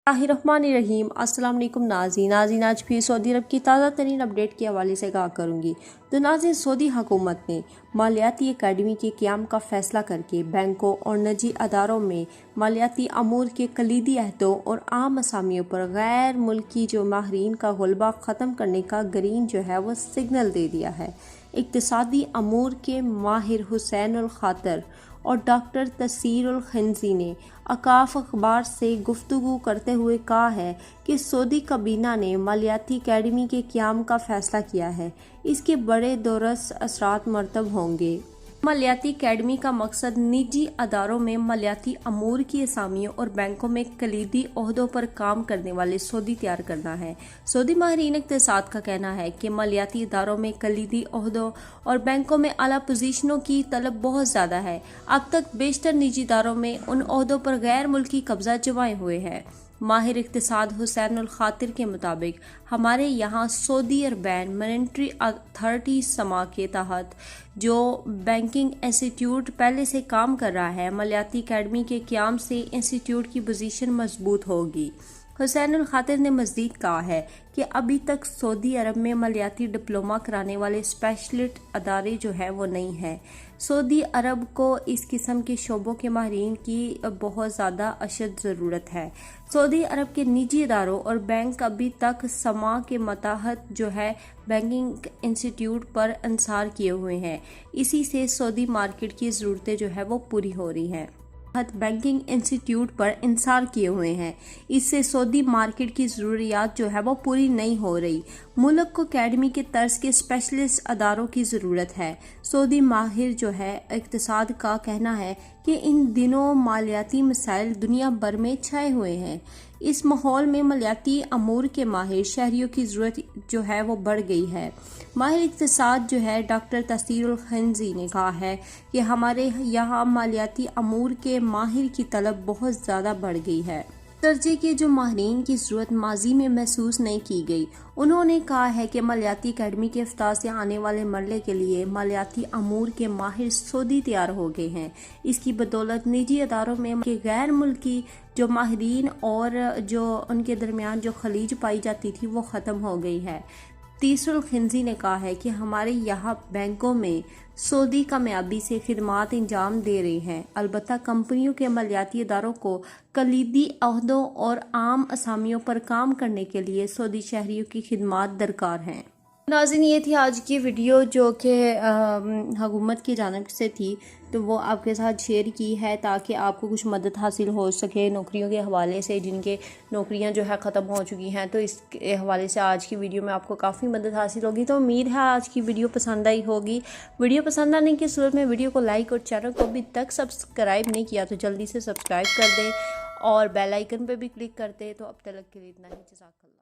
रहीम अस्सलाम वालेकुम नाज़रीन आज फिर सऊदी अरब की ताज़ा तरीन अपडेट के हवाले से कहा करूँगी। तो नाज़रीन, सऊदी हुकूमत ने मालियाती अकेडमी के क़याम का फ़ैसला करके बैंकों और निजी अदारों में मालियाती अमूर के कलीदी अहदों और आम असामियों पर गैर मुल्की जो माहिरीन का गलबा ख़त्म करने का ग्रीन जो है वो सिग्नल दे दिया है। इक़्तिसादी अमूर के माहिर हुसैन उल खातिर और डॉक्टर तसीर उल खिंजी ने अकाफ अखबार से गुफ्तगू करते हुए कहा है कि सऊदी काबीना ने मालियाती अकेडमी के क़याम का फ़ैसला किया है। इसके बड़े दूरस असरात मरतब होंगे। मालियाती अकेडमी का मकसद निजी अदारों में मालियाती अमूर की असामियों और बैंकों में कलीदी ओहदों पर काम करने वाले सऊदी तैयार करना है। सऊदी माहिरीन इक़्तिसाद का कहना है कि मालियाती अदारों में कलीदी ओहदों और बैंकों में आला पोजीशनों की तलब बहुत ज़्यादा है। अब तक बेशतर निजी अदारों में उन ओहदों पर गैर मुल्की कब्जा जमाए हुए हैं। माहिर इक़्तिसाद हुसैन उल खातिर के मुताबिक हमारे यहाँ सऊदी अरबैन मॉनेटरी अथॉरिटी समा के तहत जो बैंकिंग इंस्टीट्यूट पहले से काम कर रहा है, मालियाती अकेडमी के क़याम से इंस्टीट्यूट की पोजीशन मजबूत होगी। हुसैन उल खातिर ने मज़ीद कहा है कि अभी तक सऊदी अरब में मालियाती डिप्लोमा कराने वाले स्पेशलिस्ट अदारे जो है वो नहीं है। सऊदी अरब को इस किस्म के शोबों के माहिरीन की बहुत ज़्यादा अशद ज़रूरत है। सऊदी अरब के निजी इदारों और बैंक अभी तक समा के मतहत जो है बैंकिंग इंस्टीट्यूट पर इंसार किए हुए हैं। इसी से सऊदी मार्केट की ज़रूरतें जो है वो पूरी हो रही हैं। बैंकिंग इंस्टीट्यूट पर इंसार किए हुए हैं। इससे सऊदी मार्केट की ज़रूरियात जो है वो पूरी नहीं हो रही। मुल्क को अकेडमी के तर्ज के स्पेशलिस्ट अदारों की ज़रूरत है। सऊदी माहिर जो है इक़्तिसाद का कहना है कि इन दिनों मालियाती मसाइल दुनिया भर में छाए हुए हैं। इस माहौल में मालियाती अमूर के माहिर शहरियों की ज़रूरत जो है वो बढ़ गई है। माहिर इक़्तिसाद जो है डॉक्टर तसीर उल खिंजी ने कहा है कि हमारे यहाँ मालियाती अमूर के माहिर की तलब बहुत ज़्यादा बढ़ गई है। दर्जे के जो माहिरीन की ज़रूरत माजी में महसूस नहीं की गई। उन्होंने कहा है कि मालियाती अकेडमी के इफ्ताह से आने वाले मरले के लिए मालियाती अमूर के माहिर सऊदी तैयार हो गए हैं। इसकी बदौलत निजी अदारों में के गैर मुल्की जो माहिरीन और जो उनके दरमियान जो खलीज पाई जाती थी वो ख़त्म हो गई है। तीसरुल खिंजी ने कहा है कि हमारे यहाँ बैंकों में सऊदी कामयाबी से खिदमात अंजाम दे रहे हैं। अलबत्ता कंपनियों के मालियाती इदारों को कलीदी अहदों और आम असामियों पर काम करने के लिए सऊदी शहरियों की खिदमात दरकार हैं। नाज़रीन, ये थी आज की वीडियो जो कि हुकूमत की जानिब से थी, तो वो आपके साथ शेयर की है ताकि आपको कुछ मदद हासिल हो सके नौकरियों के हवाले से, जिनके नौकरियां जो है ख़त्म हो चुकी हैं। तो इसके हवाले से आज की वीडियो में आपको काफ़ी मदद हासिल होगी। तो उम्मीद है आज की वीडियो पसंद आई होगी। वीडियो पसंद आने की सूरत में वीडियो को लाइक और चैनल को अभी तक सब्सक्राइब नहीं किया तो जल्दी से सब्सक्राइब कर दें और बेल आइकन पर भी क्लिक कर दें। तो अब तक के लिए इतना ही। जज़ाकल्लाह।